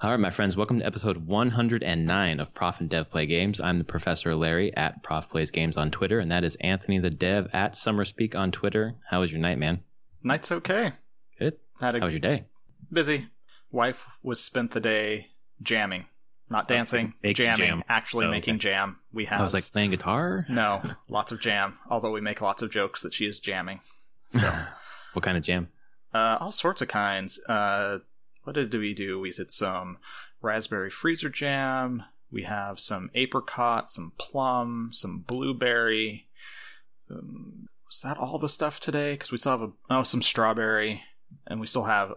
All right, my friends, welcome to episode 109 of Prof and Dev Play Games. I'm the Professor Larry at Prof Plays Games on Twitter, and that is Anthony the Dev at SummerSpeak on Twitter. How was your night, man? Night's okay. Good. How was your day? Busy. Wife was spent the day jamming. Not dancing, jamming. Actually making jam. I was like, playing guitar? No, lots of jam. Although we make lots of jokes that she is jamming. So, what kind of jam? All sorts of kinds. What did we do? We did some raspberry freezer jam. We have some apricot, some plum, some blueberry. Was that all the stuff today? Because we still have some strawberry. And we still have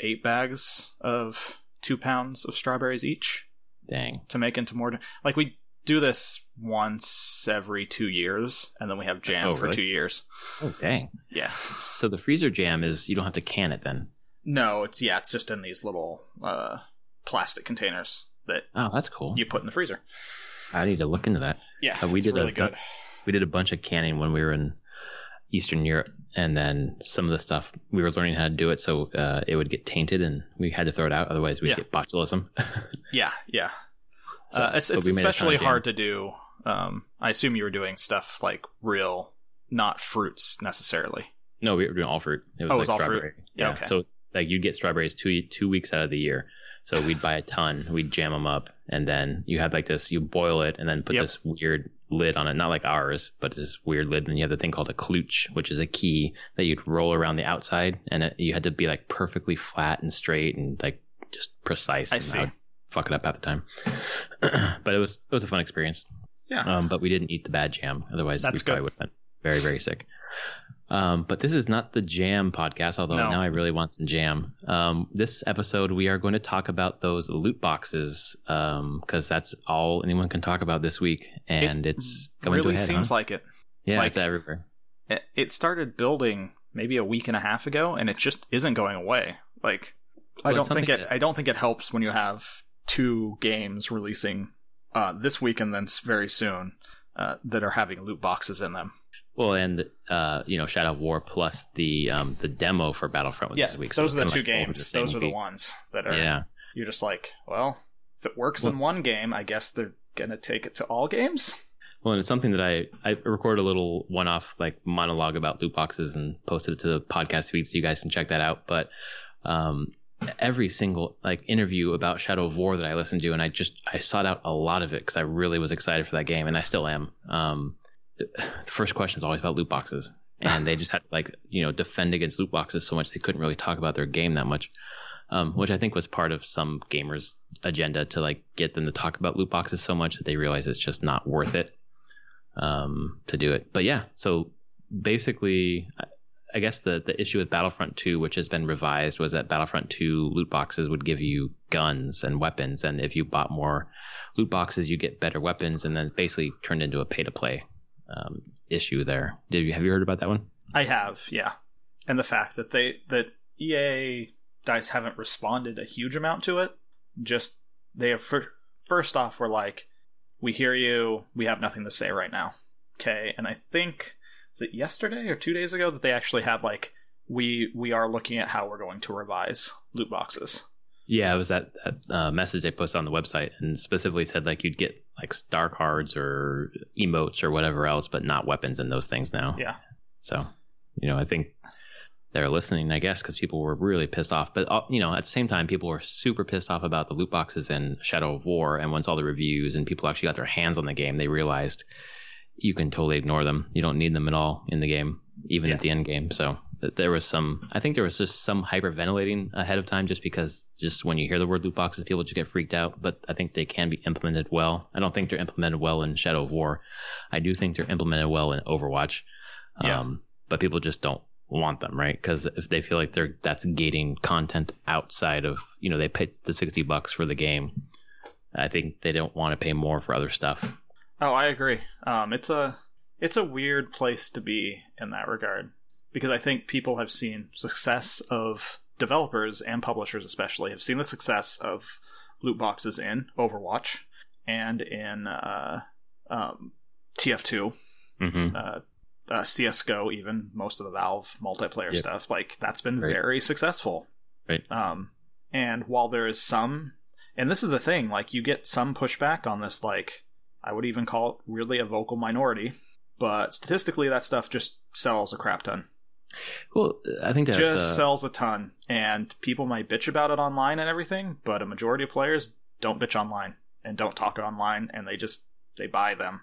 8 bags of 2 pounds of strawberries each. Dang. To make into more. Like, we do this once every 2 years, and then we have jam for 2 years. Oh, dang. Yeah. So the freezer jam is, you don't have to can it then? No, it's just in these little plastic containers that that's cool. You put in the freezer. I need to look into that. Yeah, it's really good. We did a bunch of canning when we were in Eastern Europe, and then some of the stuff we were learning how to do it, so it would get tainted, and we had to throw it out. Otherwise, we'd get botulism. Yeah. It's especially hard to do. I assume you were doing stuff like real, not fruits necessarily. No, we were doing all fruit. It was all strawberry. Fruit. Yeah. Okay. So like you'd get strawberries 2 weeks out of the year. So we'd buy a ton, we'd jam them up, and then you have like this, you boil it and then put this weird lid on it, not like ours, but this weird lid. And you have the thing called a klooch, which is a key that you'd roll around the outside, and you had to be like perfectly flat and straight and like just precise. I see. I'd fuck it up at the time. But it was a fun experience. Yeah. But we didn't eat the bad jam. Otherwise, we probably would have been very, very sick. But this is not the jam podcast, although now I really want some jam. This episode, we are going to talk about those loot boxes, because that's all anyone can talk about this week, and it's coming to a head. Really seems like it. Yeah, it's everywhere. It started building maybe a week and a half ago, and it just isn't going away. Like, I don't think it helps when you have 2 games releasing this week and then very soon that are having loot boxes in them. Well, and Shadow of War plus the demo for Battlefront this week. So those are the 2 games. Those are the ones that are. Yeah. You're just like, well, if it works in one game, I guess they're gonna take it to all games. Well, and it's something that I recorded a little one-off like monologue about loot boxes and posted it to the podcast feed, so you guys can check that out. But every single like interview about Shadow of War that I listened to, and I sought out a lot of it because I really was excited for that game, and I still am. The first question is always about loot boxes, and they just had to defend against loot boxes so much they couldn't really talk about their game that much, which I think was part of some gamers' agenda to get them to talk about loot boxes so much that they realize it's just not worth it to do it. But yeah, so basically, I guess the issue with Battlefront 2, which has been revised, was that Battlefront 2 loot boxes would give you guns and weapons, and if you bought more loot boxes, you get better weapons, and then basically turned into a pay-to-play issue there. Have you heard about that one? I have, yeah. And the fact that EA DICE haven't responded a huge amount to it. Just they have first off were like, we hear you, we have nothing to say right now. Okay, and I think was it yesterday or 2 days ago that they actually had we are looking at how we're going to revise loot boxes. Yeah, it was that message they posted on the website, and specifically said you'd get star cards or emotes or whatever else, but not weapons and those things now. Yeah. So, I think they're listening, I guess, because people were really pissed off. But, at the same time, people were super pissed off about the loot boxes in Shadow of War. And once all the reviews and people actually got their hands on the game, they realized you can totally ignore them. You don't need them at all in the game, even at the end game. So there was I think there was just some hyperventilating ahead of time, just because when you hear the word loot boxes, people just get freaked out. But I think they can be implemented well. I don't think they're implemented well in Shadow of War. I do think they're implemented well in Overwatch. But people just don't want them, right? Because if they feel like that's gating content outside of, they paid the $60 for the game, I think they don't want to pay more for other stuff. Oh, I agree. It's a weird place to be in that regard, because I think people have seen success of developers and publishers, especially, have seen the success of loot boxes in Overwatch and in TF2, CSGO, even most of the Valve multiplayer stuff. That's been very successful. Right. And while there is some And this is the thing, like, you get some pushback on this, like, I would even call it really a vocal minority, but statistically that stuff just sells a crap ton. Well, I think that just sells a ton, and people might bitch about it online and everything, but a majority of players don't bitch online and don't talk online, and they buy them.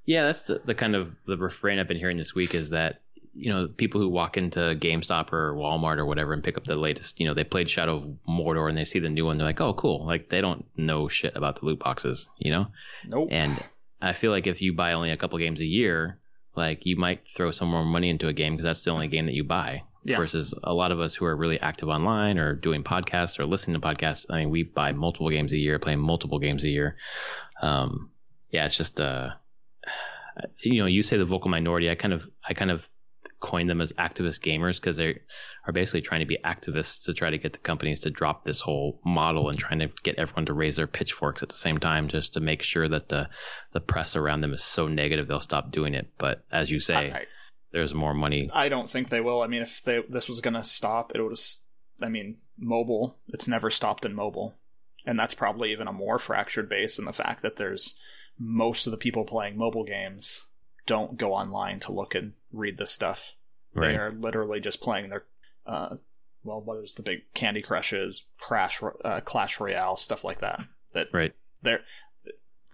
Yeah, that's the kind of the refrain I've been hearing this week is that, you know, people who walk into GameStop or Walmart or whatever and pick up the latest, you know, they played Shadow of Mordor and they see the new one, they're like, oh, cool. Like, they don't know shit about the loot boxes, you know? Nope. And I feel like if you buy only a couple games a year, like, you might throw some more money into a game because that's the only game that you buy. Yeah. Versus a lot of us who are really active online or doing podcasts or listening to podcasts. I mean, we buy multiple games a year, play multiple games a year. Yeah, it's just, you know, you say the vocal minority. I kind of coined them as activist gamers because they are basically trying to be activists to try to get the companies to drop this whole model and trying to get everyone to raise their pitchforks at the same time, just to make sure that the press around them is so negative they'll stop doing it. But as you say, there's more money. I don't think they will. I mean, if this was going to stop, it would. I mean, mobile. It's never stopped in mobile, and that's probably even a more fractured base in the fact that there's most of the people playing mobile games don't go online to look and read this stuff. Right. They are literally just playing their, what is the big Candy Crushes, Clash Royale, stuff like that. Right.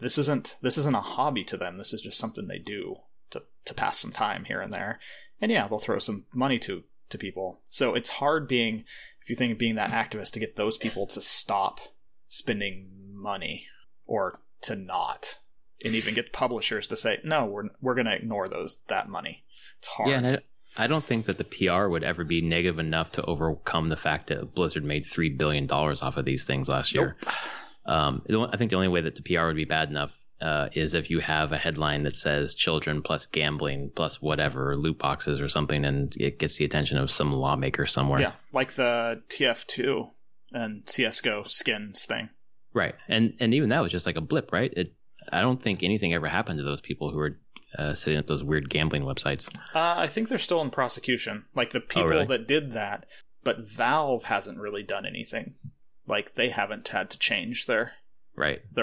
This isn't a hobby to them. This is just something they do to pass some time here and there. And yeah, they'll throw some money to people. So it's hard being that activist to get those people to stop spending money or to not. And even get publishers to say, no, we're going to ignore that money. It's hard. Yeah, and I don't think that the PR would ever be negative enough to overcome the fact that Blizzard made $3 billion off of these things last year. Nope. I think the only way that the PR would be bad enough is if you have a headline that says children plus gambling plus whatever, loot boxes or something, and it gets the attention of some lawmaker somewhere. Yeah, like the TF2 and CSGO skins thing. Right, and even that was just like a blip, right? I don't think anything ever happened to those people who were sitting at those weird gambling websites. I think they're still in prosecution. Like the people that did that, but Valve hasn't really done anything. Like they haven't had to change their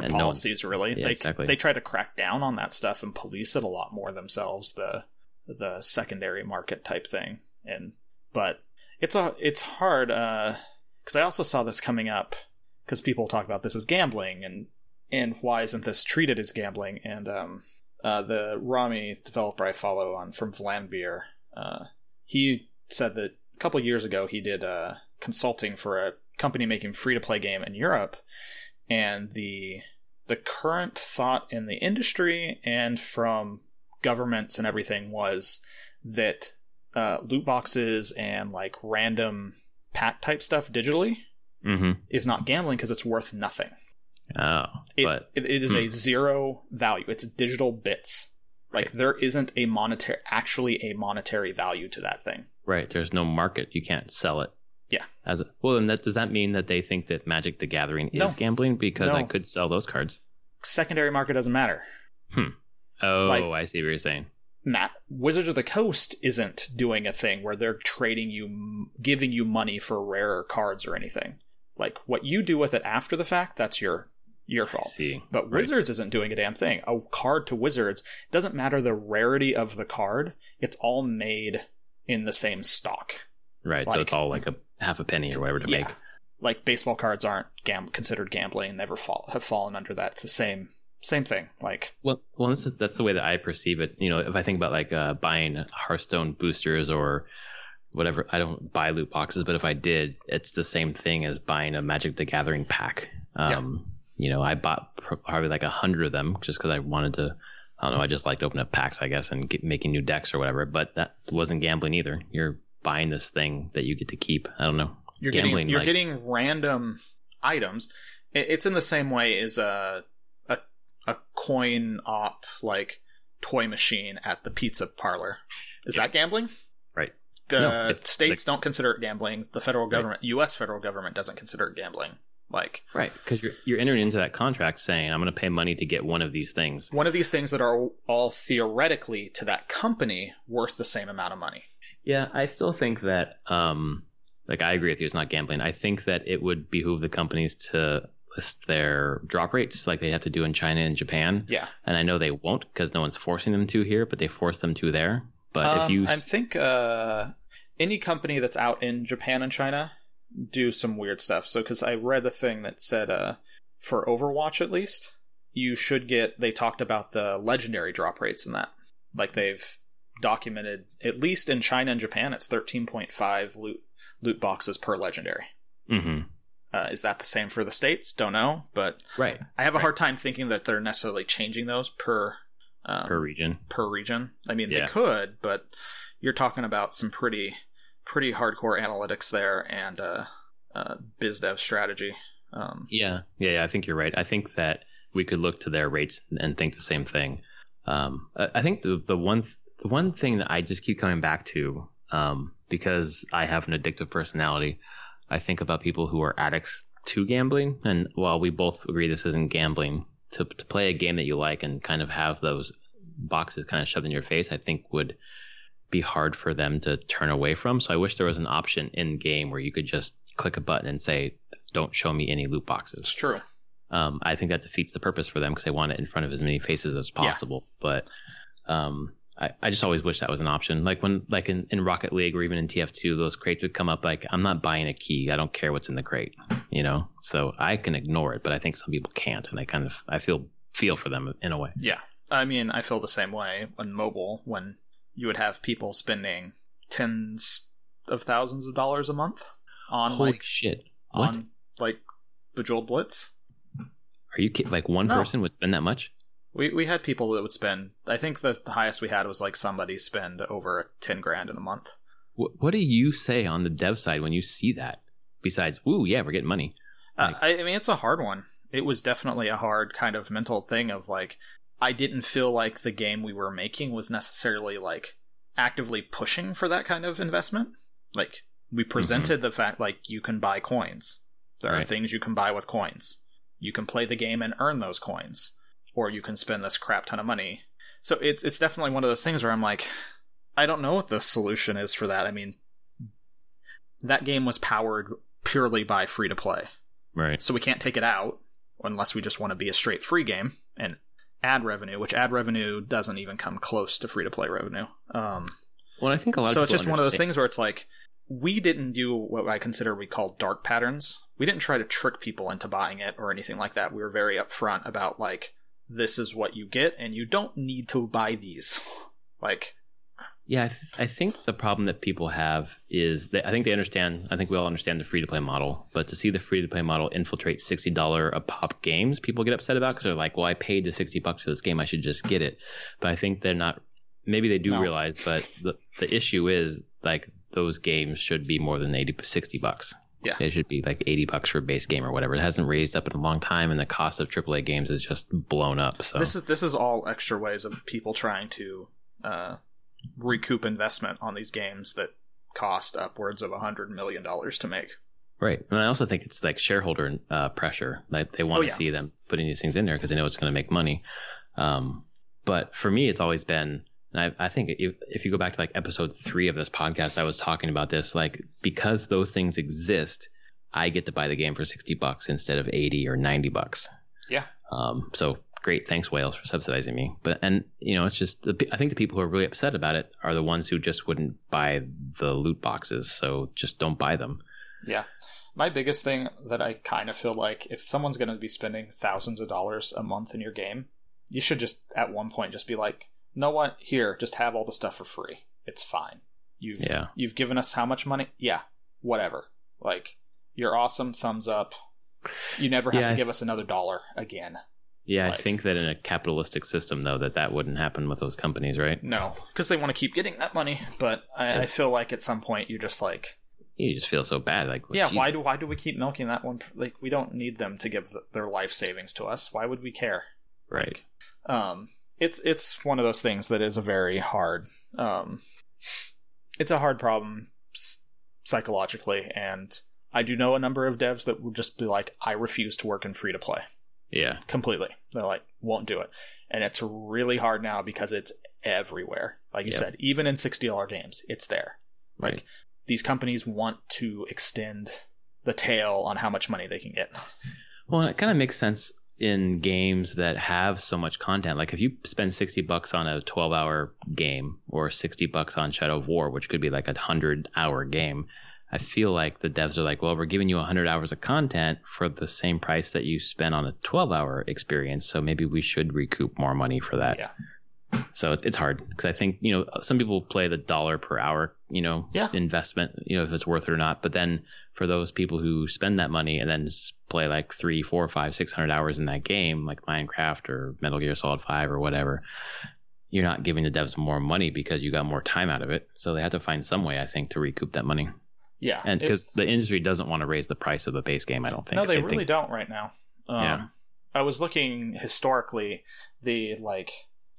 policies really. Yeah, exactly. They try to crack down on that stuff and police it a lot more themselves. The secondary market type thing, but it's hard because I also saw this coming up because people talk about this as gambling and why isn't this treated as gambling? And the Rami developer I follow from Vlanvir, he said that a couple of years ago he did consulting for a company making free-to-play game in Europe, and the current thought in the industry and from governments and everything was that loot boxes and like random pack type stuff digitally is not gambling because it's worth nothing. Oh, it is a zero value. It's digital bits. Like there isn't a monetary value to that thing. Right. There's no market. You can't sell it. Yeah. Then does that mean that they think that Magic the Gathering is gambling? Because I could sell those cards. Secondary market doesn't matter. Oh, I see what you're saying. Wizards of the Coast isn't doing a thing where they're giving you money for rarer cards or anything. Like what you do with it after the fact, that's your fault. I see. But Wizards isn't doing a damn thing. A card to Wizards doesn't matter the rarity of the card. It's all made in the same stock. Right. So it's all like a half a penny or whatever to make. Like baseball cards aren't considered gambling. Never have fallen under that. It's the same thing. Like that's the way that I perceive it. You know, if I think about like buying Hearthstone boosters or whatever, I don't buy loot boxes, but if I did, it's the same thing as buying a Magic the Gathering pack. You know, I bought probably like 100 of them just because I wanted to. I don't know. I just liked opening up packs, I guess, and making new decks or whatever. But that wasn't gambling either. You're buying this thing that you get to keep. I don't know. You're getting random items. It's in the same way as a coin op like toy machine at the pizza parlor. Is that gambling? Right. The states don't consider it gambling. The federal government, U.S. federal government, doesn't consider it gambling. Right, because you're entering into that contract saying, I'm going to pay money to get one of these things. One of these things that are all theoretically to that company worth the same amount of money. Yeah, I still think that, I agree with you, it's not gambling. I think that it would behoove the companies to list their drop rates like they have to do in China and Japan. Yeah. And I know they won't because no one's forcing them to here, but they force them to there. But if you... I think any company that's out in Japan and China do some weird stuff. So, because I read a thing that said for Overwatch at least, you should get... They talked about the legendary drop rates in that. Like they've documented, at least in China and Japan, it's 13.5 loot boxes per legendary. Mm-hmm. Is that the same for the States? Don't know, but right. I have a hard time thinking that they're necessarily changing those per region. I mean, they could, but you're talking about some pretty hardcore analytics there and biz dev strategy. Yeah, I think you're right. I think that we could look to their rates and think the same thing. I think the one thing that I just keep coming back to, because I have an addictive personality, I think about people who are addicts to gambling. And while we both agree this isn't gambling, to play a game that you like and kind of have those boxes kind of shoved in your face, I think would be hard for them to turn away from. So I wish there was an option in game where you could just click a button and say, don't show me any loot boxes. It's true. I think that defeats the purpose for them because they want it in front of as many faces as possible. Yeah. But I just always wish that was an option. Like when, like in Rocket League or even in TF2, those crates would come up like, I'm not buying a key. I don't care what's in the crate, you know? So I can ignore it, but I think some people can't. And I feel for them in a way. Yeah. I mean, I feel the same way on mobile when you would have people spending tens of thousands of dollars a month on Holy shit. What? On like Bejeweled Blitz. Are you kidding? Like one person would spend that much? We had people that would spend, I think the highest we had was like somebody spend over 10 grand in a month. What do you say on the dev side when you see that? Besides, woo, yeah, we're getting money. Like, I mean, it's a hard one. It was definitely a hard kind of mental thing of like, I didn't feel like the game we were making was necessarily like actively pushing for that kind of investment. Like we presented the fact like you can buy coins. There are things you can buy with coins. You can play the game and earn those coins. Or you can spend this crap ton of money. So it's definitely one of those things where I'm like, I don't know what the solution is for that. I mean, that game was powered purely by free to play. Right. So we can't take it out unless we just want to be a straight free game and ad revenue, which ad revenue doesn't even come close to free to play revenue. Well, I think a lot of so people it's just one of those things where it's like, we didn't do what I consider we call dark patterns. We didn't try to trick people into buying it or anything like that. We were very upfront about like, this is what you get, and you don't need to buy these. Like, yeah, I think the problem that people have is that I think we all understand the free-to-play model, but to see the free-to-play model infiltrate $60 a pop games, people get upset about because they're like, well, I paid the $60 for this game, I should just get it. But I think they're not, maybe they do realize, but the issue is like those games should be more than $60. Yeah. It should be like $80 for a base game or whatever. It hasn't raised up in a long time, and the cost of AAA games is just blown up. So this is all extra ways of people trying to recoup investment on these games that cost upwards of $100 million to make. Right. And I also think it's like shareholder pressure. Like they want to see them putting these things in there because they know it's going to make money. But for me, it's always been, and I think if you go back to like episode 3 of this podcast, I was talking about this, like because those things exist, I get to buy the game for $60 instead of $80 or $90. Yeah. So great. Thanks, Wales, for subsidizing me. And you know, it's just, I think the people who are really upset about it are the ones who just wouldn't buy the loot boxes. So just don't buy them. Yeah. My biggest thing that I kind of feel like if someone's going to be spending thousands of dollars a month in your game, you should just at one point just be like, know what? Here, just have all the stuff for free. It's fine. You've given us how much money? Yeah, whatever. Like, you're awesome. Thumbs up. You never have to give us another dollar again. Yeah, like, I think that in a capitalistic system, though, that wouldn't happen with those companies, right? No, because they want to keep getting that money. But I feel like at some point you're just like, you just feel so bad. Like, yeah, Jesus. Why do we keep milking that one? Like, we don't need them to give their life savings to us. Why would we care? Right. Like, it's one of those things that is a very hard. It's a hard problem psychologically, and I do know a number of devs that would just be like, I refuse to work in free to play. Yeah, completely. They're like, won't do it, and it's really hard now because it's everywhere. Like you said, even in $60 games, it's there. Like, right. These companies want to extend the tail on how much money they can get. Well, it kind of makes sense in games that have so much content. Like if you spend $60 on a 12-hour game or $60 on Shadow of War, which could be like a 100-hour game, I feel like the devs are like, well, we're giving you 100 hours of content for the same price that you spent on a 12-hour experience. So maybe we should recoup more money for that. Yeah. So it's hard because I think, some people play the dollar per hour, investment, if it's worth it or not. But then for those people who spend that money and then play like 3, 4, 5, 600 hours in that game, like Minecraft or Metal Gear Solid 5 or whatever, you're not giving the devs more money because you got more time out of it. So they have to find some way, I think, to recoup that money. Yeah. And because the industry doesn't want to raise the price of the base game, I don't think. No, they really don't right now. I was looking historically, the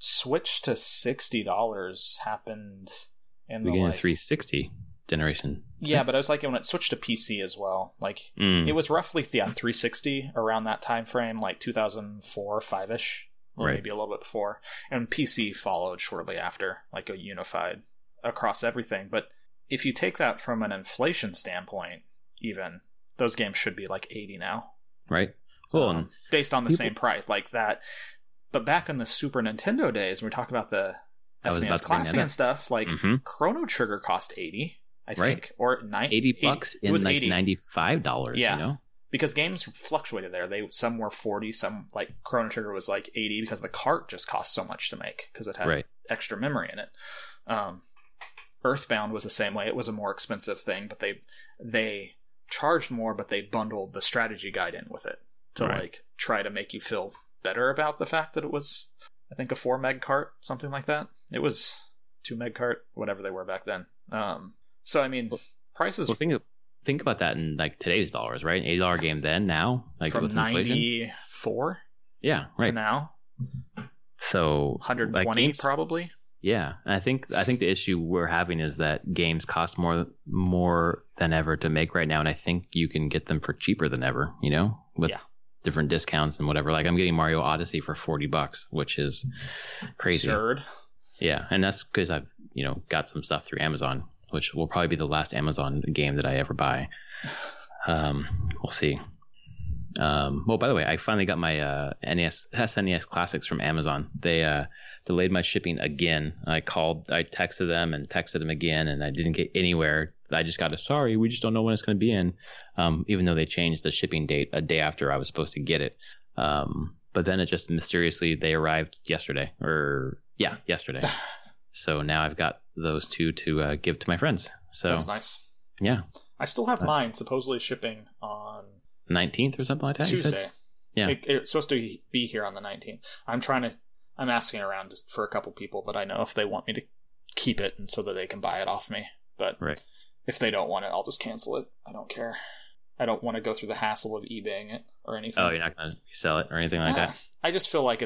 switch to $60 happened in the beginning of 360 generation. Yeah, but I was when it switched to PC as well. It was roughly 360 around that time frame, 2004, 5ish, or right. maybe a little bit before. And PC followed shortly after, a unified across everything. But if you take that from an inflation standpoint, even those games should be 80 now, right? Well, based on the same price that. But back in the Super Nintendo days, when we talk about the SNES Classic and stuff, Chrono Trigger cost $80, I think, right. or $80 in $95. Yeah, because games fluctuated there. Some were 40, some Chrono Trigger was 80 because the cart just cost so much to make because it had extra memory in it. Earthbound was the same way. It was a more expensive thing, but they charged more, but they bundled the strategy guide in with it to try to make you feel better about the fact that it was, I think, a 4 meg cart, something like that. It was 2 meg cart, whatever they were back then. So I mean, prices. Well, think about that in today's dollars, right? An $80 game then, now, from with inflation. 94, yeah, right, to now. So 120 games, probably. Yeah, and I think the issue we're having is that games cost more than ever to make right now, and I think you can get them for cheaper than ever. With different discounts and whatever. I'm getting Mario Odyssey for $40, which is crazy. Absurd. Yeah, and that's because I've got some stuff through Amazon, which will probably be the last Amazon game that I ever buy. We'll see. Well, by the way, I finally got my SNES Classics from Amazon. They delayed my shipping again. I texted them and texted them again, and I didn't get anywhere. I just got sorry, we just don't know when it's going to be in, even though they changed the shipping date a day after I was supposed to get it. But then it just mysteriously, they arrived yesterday. Yesterday. So now I've got those two to give to my friends. So that's nice. Yeah. I still have mine supposedly shipping on 19th or something like that. Tuesday. Yeah. It's supposed to be here on the 19th. I'm asking around just for a couple people that I know if they want me to keep it and so that they can buy it off me. But if they don't want it, I'll just cancel it. I don't care. I don't want to go through the hassle of eBaying it or anything. Oh, you're not going to sell it or anything like that? I just feel like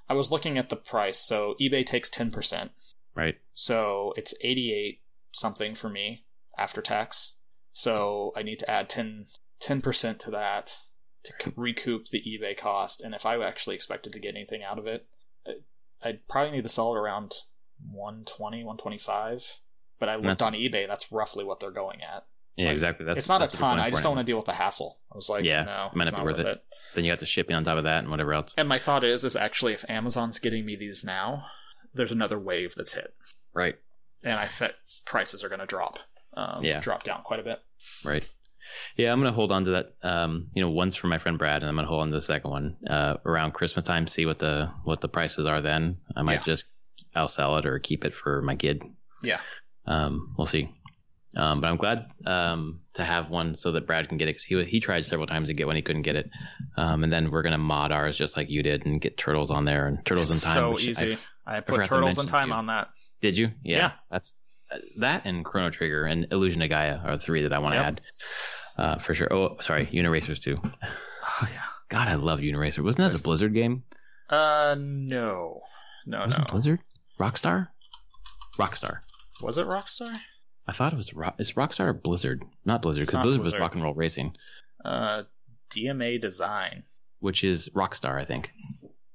I was looking at the price. So eBay takes 10%. Right. So it's 88 something for me after tax. So I need to add 10% to that to recoup the eBay cost. And if I actually expected to get anything out of it, I'd probably need to sell it around 120, 125. But I looked on eBay, that's roughly what they're going at. Yeah, exactly. It's not a ton. I just don't want to deal with the hassle. I was like, no, it might not be worth it. Then you got the shipping on top of that and whatever else. And my thought is actually if Amazon's getting me these now, there's another wave that's hit. Right. And I bet prices are going to drop down quite a bit. Right. Yeah, I'm going to hold on to that. One's for my friend Brad, and I'm going to hold on to the second one around Christmas time. See what the prices are then. I might I'll sell it or keep it for my kid. Yeah. We'll see. But I'm glad to have one so that Brad can get it because he tried several times to get one, he couldn't get it. And then we're going to mod ours just like you did and get Turtles on there and Turtles in Time. So easy. I put Turtles in Time on that. Did you? Yeah. That's that and Chrono Trigger and Illusion of Gaia are the 3 that I want to add for sure. Oh, sorry. Uniracers too. Oh, yeah. God, I love Uniracer. Wasn't that a Blizzard game? No. Was it Blizzard? Rockstar? Was it Rockstar? I thought it was Is Rockstar or Blizzard? Not Blizzard, because Blizzard was Rock and Roll Racing. DMA Design. Which is Rockstar, I think.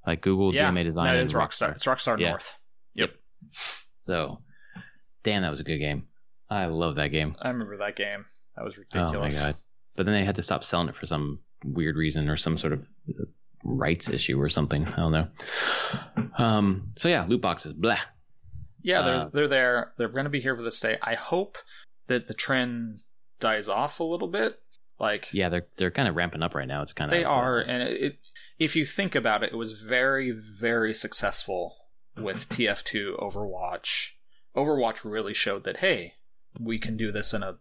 Like Google DMA Design. That is Rockstar. It's Rockstar North. Yep. So, damn, that was a good game. I love that game. I remember that game. That was ridiculous. Oh my god. But then they had to stop selling it for some weird reason or some sort of rights issue or something. I don't know. So yeah, loot boxes, blah. Yeah, they're there. They're going to be here for the stay. I hope that the trend dies off a little bit. Like, yeah, they're kind of ramping up right now. It's kind of they are, and if you think about it, it was very, very successful with TF2 Overwatch. Overwatch really showed that, hey, we can do this in a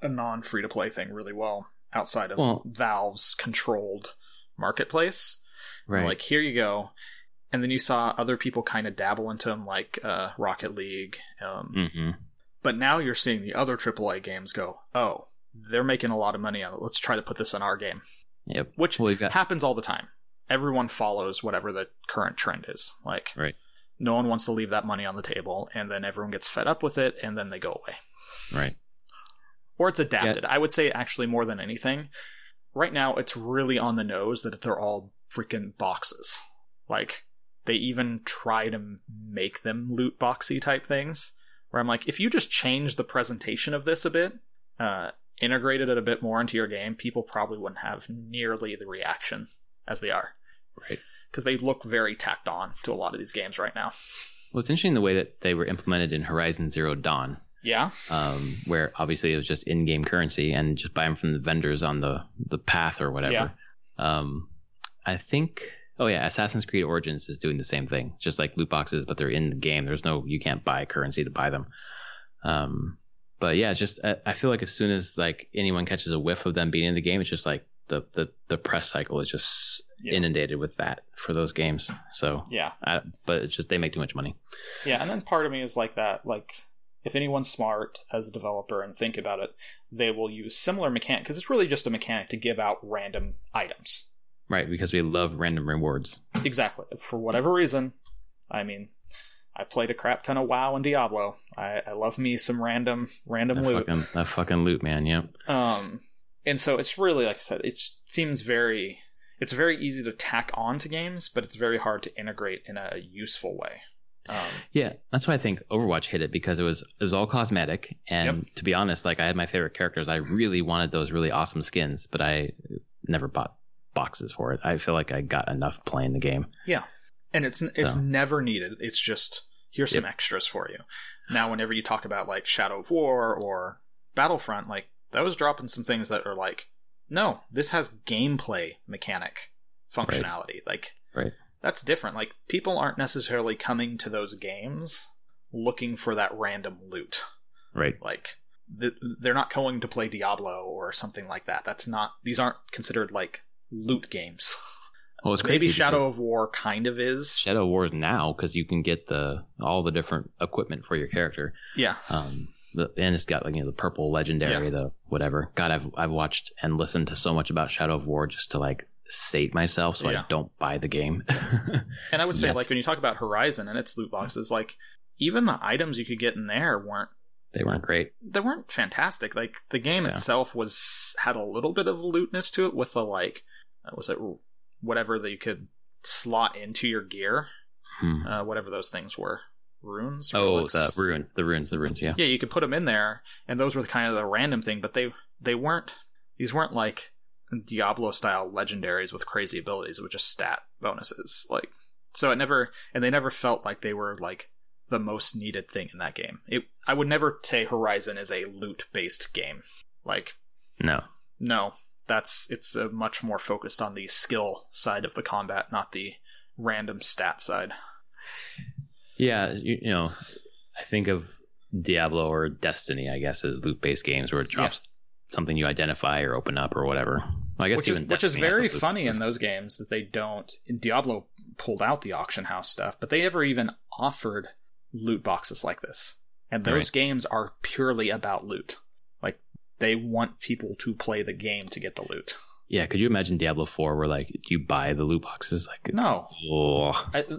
non free to play thing really well outside of Valve's controlled marketplace. Right. Like, here you go. And then you saw other people kind of dabble into them, like Rocket League. But now you're seeing the other AAA games go, oh, they're making a lot of money on it. Let's try to put this in our game. Yep. Which happens all the time. Everyone follows whatever the current trend is. Like, right. No one wants to leave that money on the table, and then everyone gets fed up with it, and then they go away. Right. Or it's adapted. Yeah. I would say, actually, more than anything, right now it's really on the nose that they're all freaking boxes. Like, they even try to make them loot boxy type things, where I'm like, if you just change the presentation of this a bit, integrated it a bit more into your game, people probably wouldn't have nearly the reaction as they are. Right. Because they look very tacked on to a lot of these games right now. Well, it's interesting the way that they were implemented in Horizon Zero Dawn. Yeah. Where obviously it was just in-game currency and just buy them from the vendors on the path or whatever. Yeah. I think, Assassin's Creed Origins is doing the same thing. Just like loot boxes, but they're in the game. You can't buy currency to buy them. But yeah, it's just, I feel like as soon as like anyone catches a whiff of them being in the game, it's just like the press cycle is just inundated with that for those games. So yeah, but it's just they make too much money. Yeah, and then part of me is like that. Like, if anyone's smart as a developer and think about it, they will use similar mechanic, because it's really just a mechanic to give out random items. Right, because we love random rewards. Exactly. For whatever reason, I mean, I played a crap ton of WoW and Diablo. I love me some random loot. That fucking loot, man. Yeah. And so it's really, like I said, it's very easy to tack on to games, but it's very hard to integrate in a useful way. Yeah, that's why I think Overwatch hit it, because it was all cosmetic, and to be honest, like I had my favorite characters. I really wanted those really awesome skins, but I never bought boxes for it. I feel like I got enough playing the game. Yeah, and it's never needed. It's just, here's some extras for you. Now, whenever you talk about like Shadow of War or Battlefront, like, that was dropping some things that are like, no, this has gameplay mechanic functionality. Right. That's different. Like, people aren't necessarily coming to those games looking for that random loot. Right. Like, they're not going to play Diablo or something like that. These aren't considered like loot games. Well, it's crazy. Maybe Shadow of War kind of is. Shadow of War is now, because you can get all the different equipment for your character. Yeah. And it's got, like, the purple legendary, the whatever. God, I've watched and listened to so much about Shadow of War just to like sate myself so I don't buy the game. And I would say, like, when you talk about Horizon and its loot boxes, like, even the items you could get in there weren't great. They weren't fantastic. Like, the game itself had a little bit of lootness to it with the, like, was it whatever that you could slot into your gear, whatever those things were. Runes? The runes, yeah. Yeah, you could put them in there, and those were kind of the random thing, but these weren't like Diablo-style legendaries with crazy abilities. It was just stat bonuses. Like, so they never felt like they were like the most needed thing in that game. I would never say Horizon is a loot-based game. Like, no, it's much more focused on the skill side of the combat, not the random stat side. Yeah, I think of Diablo or Destiny, I guess, as loot-based games where it drops something you identify or open up or whatever. Well, I guess which is very funny in those games that they don't. Diablo pulled out the auction house stuff, but they never even offered loot boxes like this. And those games are purely about loot. Like, they want people to play the game to get the loot. Yeah, could you imagine Diablo 4 where, like, you buy the loot boxes? Like, no.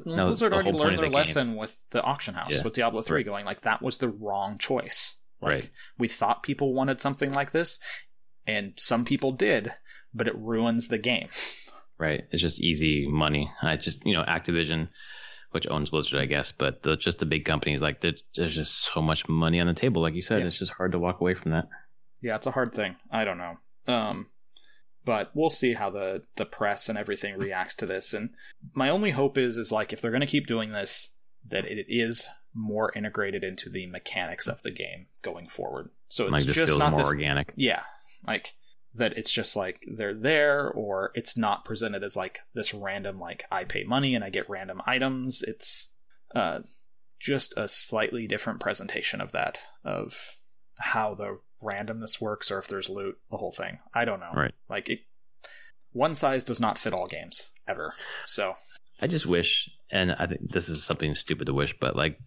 Blizzard already learned their lesson with the auction house, with Diablo 3 going, like, that was the wrong choice. Like, we thought people wanted something like this, and some people did, but it ruins the game. Right. It's just easy money. Activision, which owns Blizzard, I guess, but just the big companies, like, there's just so much money on the table. Like you said, it's just hard to walk away from that. Yeah, it's a hard thing. I don't know. But we'll see how the press and everything reacts to this. And my only hope is like, if they're going to keep doing this, that it is more integrated into the mechanics of the game going forward. So it's like this just feels not more this, organic. Yeah, like that it's just like they're there, or it's not presented as like this random, like I pay money and I get random items. It's just a slightly different presentation of that, of how the randomness works, or if there's loot, the whole thing. I don't know. Right. Like one size does not fit all games ever. So I just wish, and I think this is something stupid to wish, but like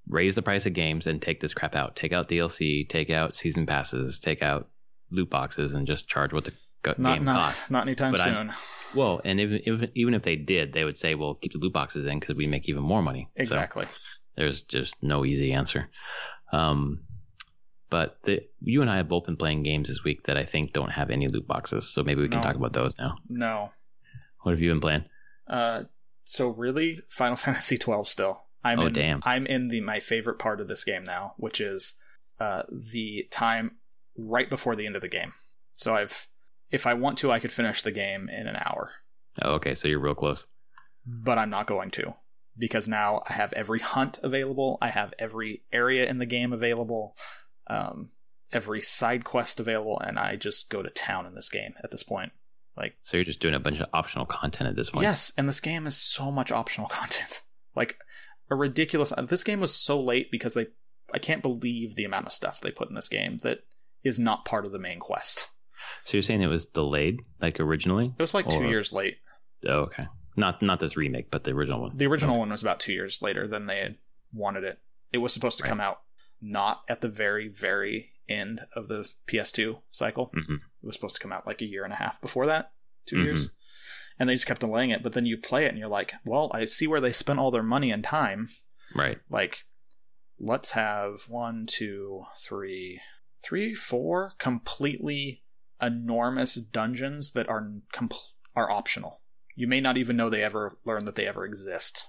raise the price of games and take this crap out. Take out DLC, take out season passes, take out loot boxes, and just charge what the game costs. Not anytime soon. Well, and even if they did, they would say, well, keep the loot boxes in because we make even more money. Exactly. So there's just no easy answer. But you and I have both been playing games this week that I think don't have any loot boxes. So maybe we can talk about those now. No. What have you been playing? So really, Final Fantasy XII still. Damn. I'm in my favorite part of this game now, which is the time right before the end of the game. So if I want to, I could finish the game in an hour. Oh, okay, so you're real close. But I'm not going to, because now I have every hunt available. I have every area in the game available. Every side quest available, and I just go to town in this game at this point. Like, so you're just doing a bunch of optional content at this point. Yes, and this game is so much optional content. Like a ridiculous. This game was so late because I can't believe the amount of stuff they put in this game that is not part of the main quest. So you're saying it was delayed, like originally? It was like 2 years late. Oh, okay. Not this remake, but the original one. The original one was about 2 years later than they had wanted it. It was supposed to come out not at the very, very end of the PS2 cycle. Mm-hmm. It was supposed to come out like a year and a half before that, 2 years. And they just kept delaying it. But then you play it and you're like, well, I see where they spent all their money and time. Right. Like, let's have 4 completely enormous dungeons that are optional. You may not even know they ever learn that they ever exist.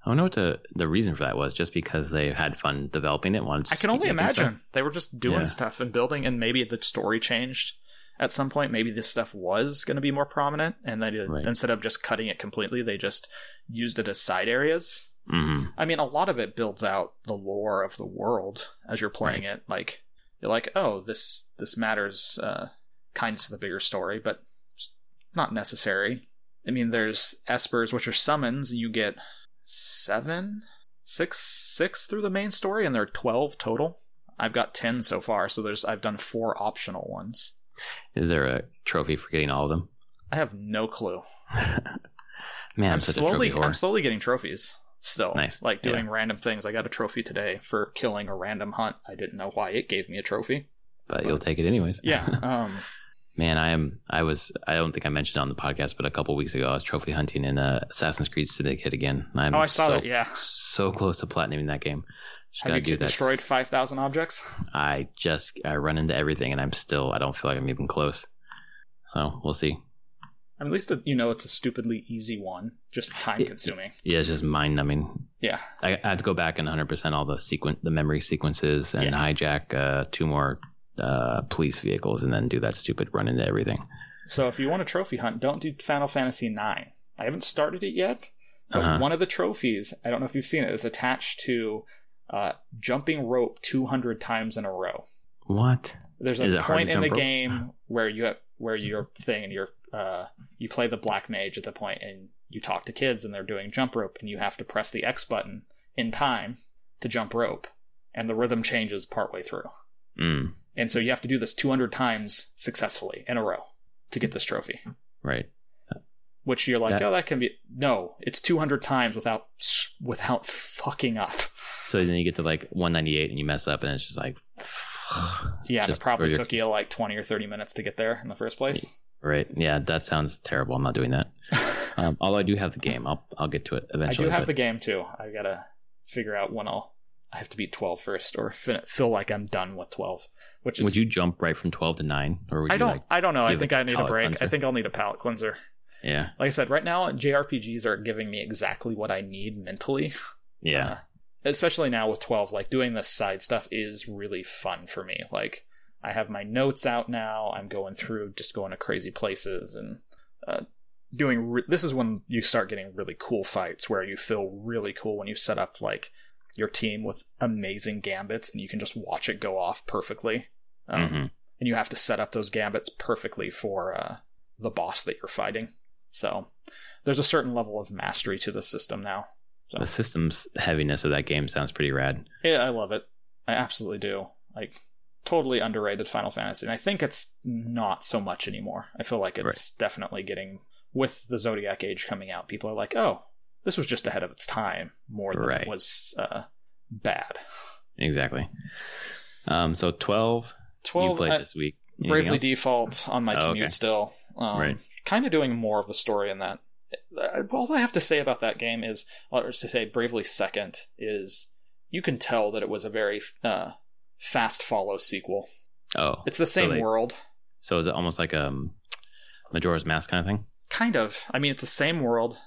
I don't know what the reason for that was. Just because they had fun developing it. I can only imagine they were just doing stuff and building, and maybe the story changed at some point. Maybe this stuff was going to be more prominent, and they did, instead of just cutting it completely, they just used it as side areas. Mm-hmm. I mean, a lot of it builds out the lore of the world as you're playing it. Like, you're like, oh, this matters kind of to the bigger story, but it's not necessary. I mean, there's espers, which are summons, and you get 6 through the main story, and there are 12 total. I've got 10 so far, so I've done 4 optional ones. Is there a trophy for getting all of them? I have no clue. Man, I'm such a trophy whore. I'm slowly getting trophies still. Nice. Like doing random things. I got a trophy today for killing a random hunt. I didn't know why it gave me a trophy. But you'll take it anyways. Yeah. Man, I don't think I mentioned it on the podcast, but a couple weeks ago I was trophy hunting in Assassin's Creed Syndicate again. I saw that, yeah. So close to platinuming that game. Have you destroyed 5,000 objects? I run into everything, and I don't feel like I'm even close. So we'll see. I mean, at least it's a stupidly easy one, just time consuming. Yeah, it's just mind numbing. Yeah. I had to go back and 100% all the memory sequences and hijack 2 more police vehicles, and then do that stupid run into everything. So if you want a trophy hunt, don't do Final Fantasy IX. I haven't started it yet, but one of the trophies, I don't know if you've seen it, is attached to jumping rope 200 times in a row. What? There's a point in the game where you play the Black Mage at the point, and you talk to kids, and they're doing jump rope, and you have to press the X button in time to jump rope, and the rhythm changes partway through. And so you have to do this 200 times successfully in a row to get this trophy. Right. Which you're like, that can be... No, it's 200 times without fucking up. So then you get to like 198 and you mess up, and it's just like... Yeah, it probably took you like 20 or 30 minutes to get there in the first place. Right. Yeah, that sounds terrible. I'm not doing that. Although I do have the game. I'll get to it eventually. I do have the game too. I gotta figure out when I have to beat 12 first, or feel like I'm done with 12. Would you jump right from 12 to 9? Or would I don't know. I think I need a break. Cleanser? I think I'll need a palate cleanser. Yeah. Like I said, right now, JRPGs are giving me exactly what I need mentally. Yeah. Especially now with 12, like doing this side stuff is really fun for me. Like, I have my notes out now. I'm going through, just going to crazy places and this is when you start getting really cool fights where you feel really cool when you set up like your team with amazing gambits and you can just watch it go off perfectly. And you have to set up those gambits perfectly for the boss that you're fighting. So there's a certain level of mastery to the system now. So. The system's heaviness of that game sounds pretty rad. Yeah, I love it. I absolutely do. Like, totally underrated Final Fantasy. And I think it's not so much anymore. I feel like it's definitely getting, with the Zodiac Age coming out, people are like, oh, this was just ahead of its time more than it was bad. Exactly. So 12 you played this week. Anything Bravely else? Default on my commute still. Kind of doing more of the story in that. All I have to say about that game is, or to say Bravely Second, is you can tell that it was a very fast follow sequel. Oh. It's the same world. So is it almost like a Majora's Mask kind of thing? Kind of. I mean, it's the same world.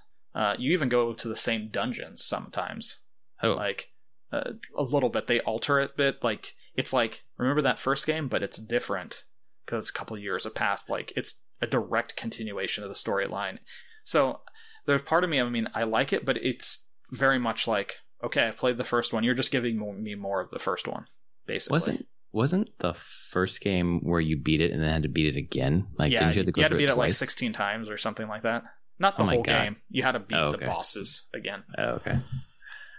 You even go to the same dungeons sometimes. Oh. Like, a little bit. They alter it a bit. Like, it's like, remember that first game? But it's different because a couple years have passed. Like, it's a direct continuation of the storyline. So there's part of me, I mean, I like it, but it's very much like, okay, I've played the first one. You're just giving me more of the first one, basically. Wasn't the first game where you beat it and then had to beat it again? Like, yeah, didn't you have to go you had to through beat it twice? like 16 times or something like that. Not the whole game. You had to beat the bosses again. Oh, okay.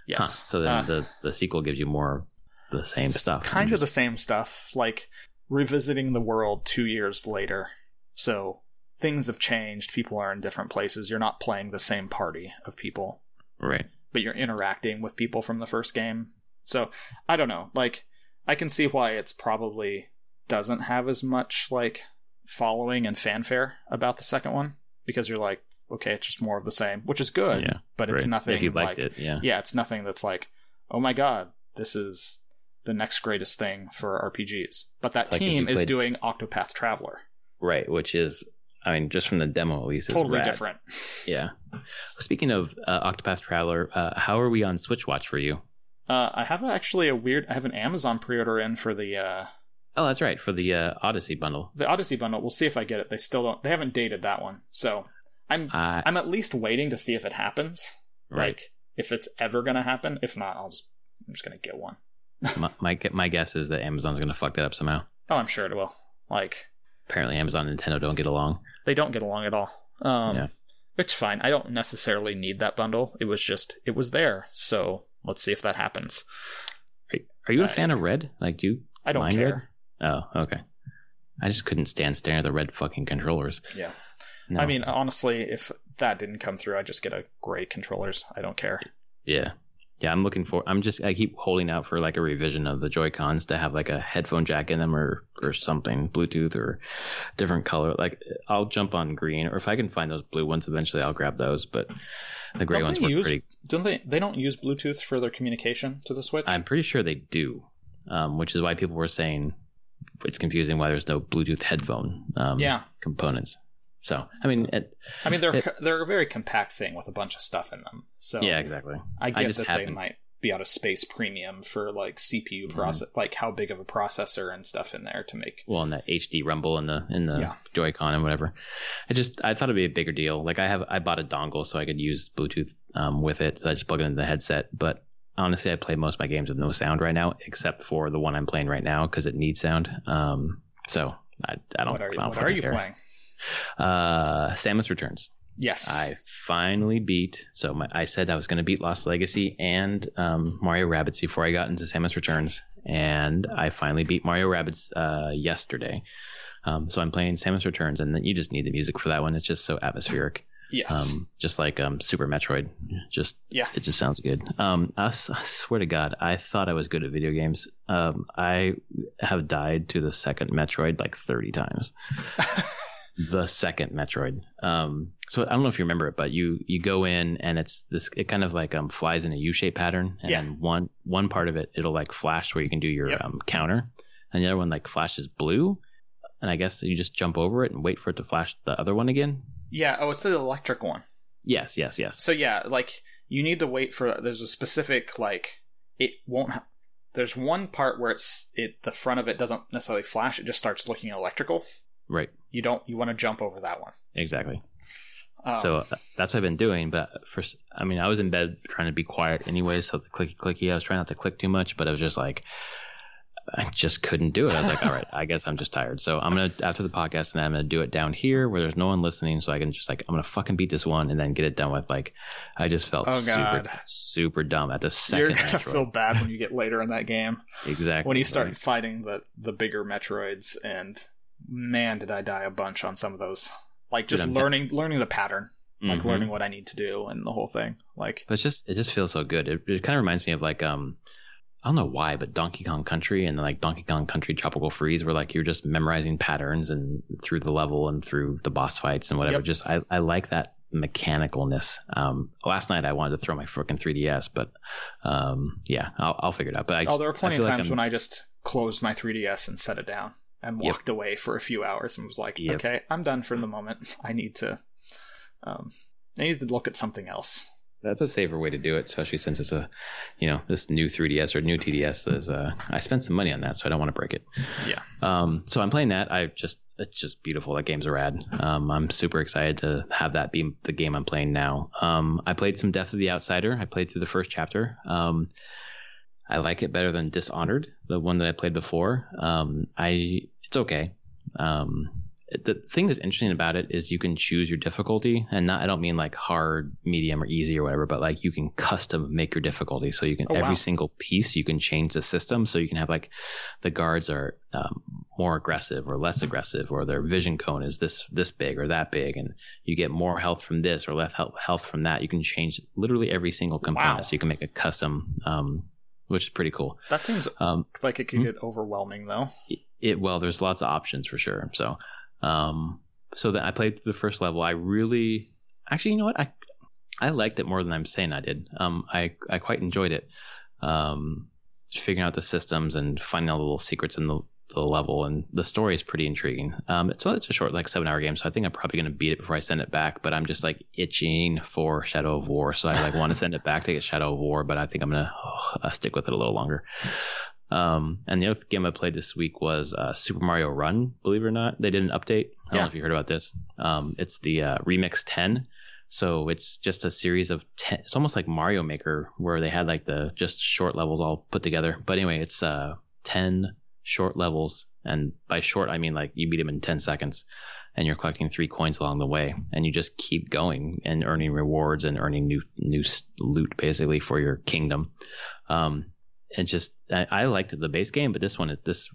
Yes. Huh. So then the sequel gives you more the same stuff. Kind of the same stuff, like revisiting the world 2 years later. So things have changed. People are in different places. You're not playing the same party of people. Right. But you're interacting with people from the first game. So, I don't know. Like, I can see why it's probably doesn't have as much, like, following and fanfare about the second one. Because you're like, okay, it's just more of the same. Which is good. Yeah, but it's nothing if you liked like, it, yeah. Yeah, it's nothing that's like, oh my god, this is the next greatest thing for RPGs. But that team is doing Octopath Traveler. Right, which is, I mean, just from the demo at least, totally different. Yeah. Speaking of Octopath Traveler, how are we on Switch Watch for you? I have actually I have an Amazon pre-order in for the... oh, that's right, for the Odyssey bundle. The Odyssey bundle. We'll see if I get it. They haven't dated that one. So I'm at least waiting to see if it happens. Right. Like, if it's ever going to happen. If not, I'm just going to get one. my guess is that Amazon's going to fuck that up somehow. Oh, I'm sure it will. Like... Apparently Amazon and Nintendo don't get along. They don't get along at all. It's fine. I don't necessarily need that bundle. It was there. So let's see if that happens. Are you a fan of red? Like, do you I don't care. Red? Oh, okay. I just couldn't stand staring at the red fucking controllers. Yeah. No. I mean, honestly, if that didn't come through, I'd just get a gray controllers. I don't care. Yeah. Yeah, I keep holding out for like a revision of the Joy-Cons to have like a headphone jack in them or something, Bluetooth or different color. Like, I'll jump on green, or if I can find those blue ones eventually, I'll grab those. But the gray ones work pretty. They don't use Bluetooth for their communication to the Switch? I'm pretty sure they do, which is why people were saying it's confusing why there's no Bluetooth headphone components. So, I mean, they're a very compact thing with a bunch of stuff in them. So yeah, exactly. I get that they might be out of space premium for like CPU process, like how big of a processor and stuff in there to make. Well, and that HD rumble in the Joy-Con and whatever. I thought it'd be a bigger deal. Like I bought a dongle so I could use Bluetooth with it. So I just plug it into the headset. But honestly, I play most of my games with no sound right now, except for the one I'm playing right now because it needs sound. So I don't. What are you playing? Samus Returns. Yes, I finally beat. So I said I was going to beat Lost Legacy and Mario Rabbids before I got into Samus Returns, and I finally beat Mario Rabbids yesterday. So I'm playing Samus Returns, and then you just need the music for that one. It's just so atmospheric. Yes. Just like Super Metroid. It just sounds good. I swear to God, I thought I was good at video games. I have died to the second Metroid like 30 times. The second Metroid. So I don't know if you remember it, but you go in and it kind of like flies in a U-shaped pattern, and then one part of it'll like flash where you can do your counter, and the other one like flashes blue, and I guess you just jump over it and wait for it to flash the other one again. Yeah. Oh, it's the electric one. Yes. So yeah, like you need to wait for. There's a specific like it won't. there's one part where the front of it doesn't necessarily flash. It just starts looking electrical. Right. You want to jump over that one. Exactly. So that's what I've been doing. But I was in bed trying to be quiet anyway. So the clicky, I was trying not to click too much, but I was just like, I just couldn't do it. I was like, all right, I guess I'm just tired. So I'm going to, after the podcast, and I'm going to do it down here where there's no one listening. So I can just I'm going to fucking beat this one and then get it done with. I just felt super dumb at the second. You're going to feel bad when you get later in that game. Exactly. When you start fighting the bigger Metroids, and man, did I die a bunch on some of those. Learning the pattern. Learning what I need to do and the whole thing. But it just feels so good. It kind of reminds me of I don't know why, but Donkey Kong Country and Donkey Kong Country Tropical Freeze, where you're just memorizing patterns and through the level and through the boss fights and whatever. Yep. I like that mechanicalness. Last night I wanted to throw my freaking 3DS, but I'll figure it out. But there were plenty of times when I just closed my 3DS and set it down and walked away for a few hours and was like, okay, I'm done for the moment. I need to look at something else. That's a safer way to do it, especially since it's this new 3DS or new TDS. I spent some money on that, so I don't want to break it. Yeah. So I'm playing that. It's just beautiful. That game's rad. I'm super excited to have that be the game I'm playing now. I played some Death of the Outsider. I played through the first chapter. I like it better than Dishonored, the one that I played before. It's okay. The thing that's interesting about it is you can choose your difficulty, and I don't mean hard, medium, or easy or whatever, but you can custom make your difficulty. So you can every single piece you can change the system. So you can have the guards are more aggressive or less aggressive, or their vision cone is this big or that big, and you get more health from this or less health from that. You can change literally every single component, so you can make a custom, which is pretty cool. That seems like it could get overwhelming though. Well, there's lots of options for sure. So that I played through the first level. I really, actually, you know what? I liked it more than I'm saying I did. I quite enjoyed it. Figuring out the systems and finding all the little secrets in the level, and the story is pretty intriguing. It's a short 7-hour game, so I think I'm probably going to beat it before I send it back, but I'm just itching for Shadow of War. So I want to send it back to get Shadow of War, but I think I'm going to stick with it a little longer. And the other game I played this week was Super Mario Run. Believe it or not, they did an update. I don't know if you heard about this. It's the Remix 10. So it's just a series of 10. It's almost like Mario Maker, where they had the just short levels all put together. But anyway, it's 10 short levels, and by short I mean you beat them in 10 seconds, and you're collecting 3 coins along the way, and you just keep going and earning rewards and earning new loot basically for your kingdom. I liked the base game, but this one, it's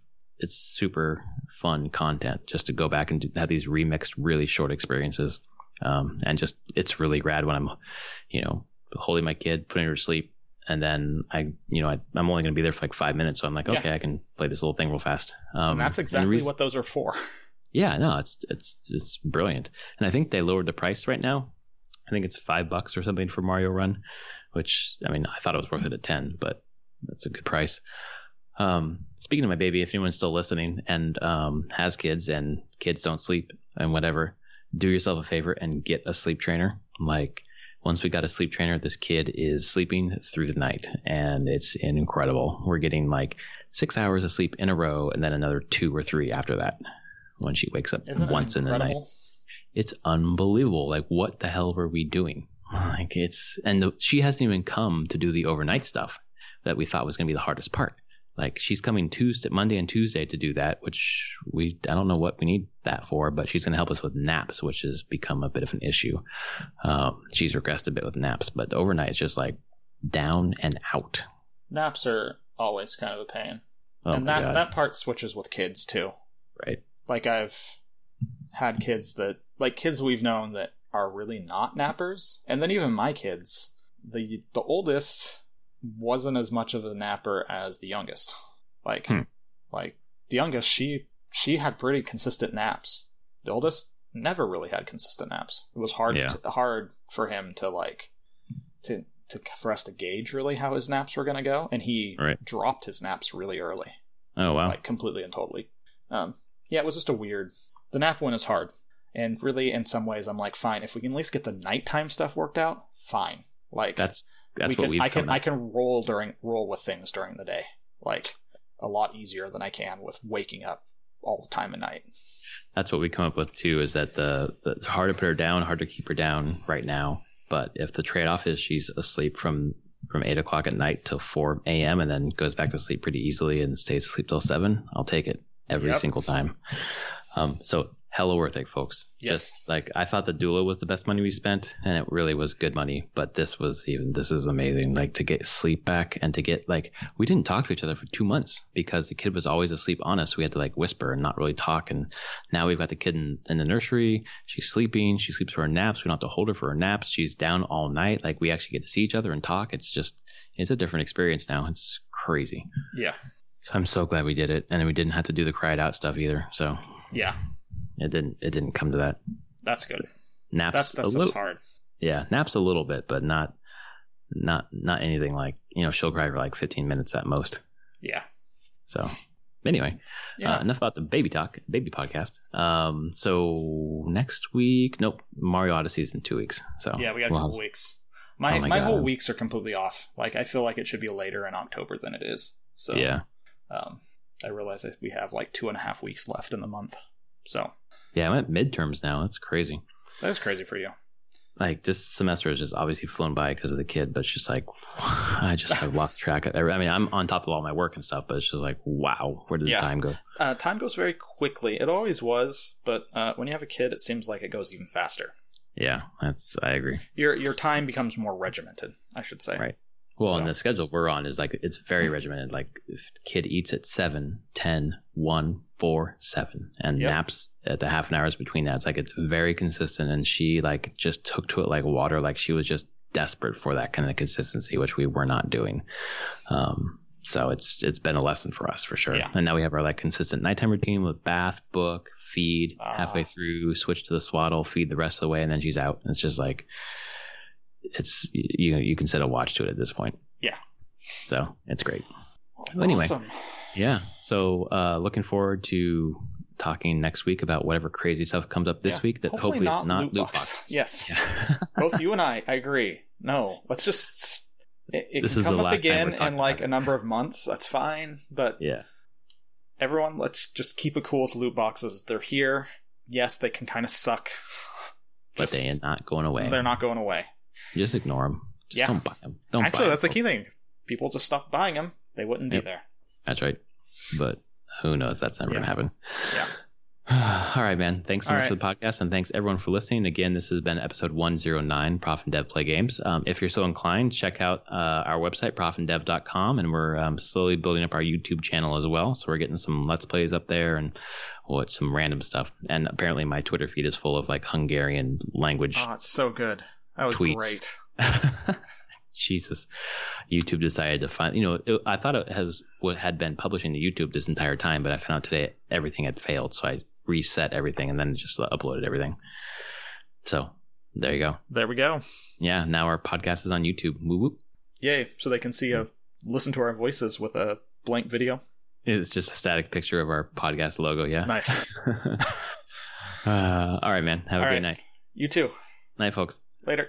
super fun content just to go back and have these remixed, really short experiences. And it's really rad when I'm, holding my kid, putting her to sleep, and then I'm only going to be there for 5 minutes. So I'm okay, I can play this little thing real fast. And that's exactly what those are for. Yeah, no, it's brilliant. And I think they lowered the price right now. I think it's $5 or something for Mario Run, which, I thought it was worth it at 10, but that's a good price. Speaking of my baby, if anyone's still listening and has kids and kids don't sleep and whatever, do yourself a favor and get a sleep trainer. Once we got a sleep trainer, this kid is sleeping through the night, and it's incredible. We're getting 6 hours of sleep in a row, and then another 2 or 3 after that when she wakes up once in the night. It's unbelievable. What the hell were we doing? She hasn't even come to do the overnight stuff that we thought was going to be the hardest part. She's coming Monday and Tuesday to do that, which I don't know what we need that for, but she's going to help us with naps, which has become a bit of an issue. She's regressed a bit with naps, but the overnight is just down and out. Naps are always kind of a pain. Oh, and that part switches with kids too. Right. I've had kids kids we've known that are really not nappers. And then even my kids, the oldest wasn't as much of a napper as the youngest. The youngest, she had pretty consistent naps. The oldest never really had consistent naps. It was hard for him for us to gauge really how his naps were going to go, and he dropped his naps really early. Oh wow! Completely and totally. It was just the nap one is hard, and really in some ways I'm fine, if we can at least get the nighttime stuff worked out, fine. That's what we've I can roll with things during the day. like a lot easier than I can with waking up all the time at night. That's what we come up with too, is that it's hard to put her down, hard to keep her down right now. But if the trade-off is she's asleep from 8 o'clock at night till 4 a.m. and then goes back to sleep pretty easily and stays asleep till 7, I'll take it every single time. So hella worth it, folks. Yes. Just like, I thought the doula was the best money we spent, and it really was good money, but this is amazing. Like, to get sleep back and to get, like, we didn't talk to each other for 2 months because the kid was always asleep on us. We had to like whisper and not really talk. And now we've got the kid in the nursery. She's sleeping. She sleeps for her naps. We don't have to hold her for her naps. She's down all night. Like, we actually get to see each other and talk. It's a different experience now. It's crazy. Yeah. So I'm so glad we did it. And we didn't have to do the cried out stuff either. So yeah. It didn't come to that. That's good. Naps that's a little hard. Yeah, naps a little bit, but not anything like, she'll cry for like 15 minutes at most. Yeah. So anyway, enough about the baby podcast. So next week, Mario Odyssey is in 2 weeks. So yeah, we got a couple weeks. My whole weeks are completely off. Like, I feel like it should be later in October than it is. So yeah. I realize that we have like 2.5 weeks left in the month. So yeah, I'm at midterms now. That's crazy. That is crazy for you. Like, this semester has just obviously flown by because of the kid, but it's just like, I've lost track of everything. I mean, I'm on top of all my work and stuff, but it's just like, wow, where did the time go? Time goes very quickly. It always was, but when you have a kid, it seems like it goes even faster. Yeah, I agree. Your time becomes more regimented, I should say. Right. Well, and the schedule we're on is like, it's very regimented. Like, if the kid eats at 7, 10, 1, 4, 7, and naps at the half an hours between that. It's like, it's very consistent. And she like just took to it like water. Like, she was just desperate for that kind of consistency, which we were not doing. So it's been a lesson for us for sure. Yeah. And now we have our like consistent nighttime routine with bath, book, feed, halfway through, switch to the swaddle, feed the rest of the way, and then she's out. And it's just like, it's, you can set a watch to it at this point. Yeah. So it's great. Awesome. Anyway, yeah. So looking forward to talking next week about whatever crazy stuff comes up this week. That hopefully it's not loot box. Yes. Yeah. Both you and I agree. No, let's just. It this can is come the up last again in like a number of months. That's fine. But yeah, everyone, let's just keep it cool with loot boxes. They're here. Yes, they can kind of suck, but they are not going away. They're not going away. Just ignore them. Just don't buy them. Actually, that's the key thing. People just stopped buying them. They wouldn't be there. That's right. But who knows? That's never going to happen. Yeah. All right, man. Thanks so much for the podcast, and thanks everyone for listening. Again, this has been episode 109, Prof and Dev Play Games. If you're so inclined, check out our website, profanddev.com, and we're slowly building up our YouTube channel as well. So we're getting some Let's Plays up there and some random stuff. And apparently my Twitter feed is full of like Hungarian language. Oh, it's so good. That was tweets. Great. Jesus. YouTube decided to find, I thought it had been publishing to YouTube this entire time, but I found out today everything had failed. So I reset everything and then just uploaded everything. So there you go. There we go. Yeah. Now our podcast is on YouTube. Woo whoop. Yay. So they can listen to our voices with a blank video. It's just a static picture of our podcast logo. Yeah. Nice. All right, man. Have a great night. You too. Night, folks. Later.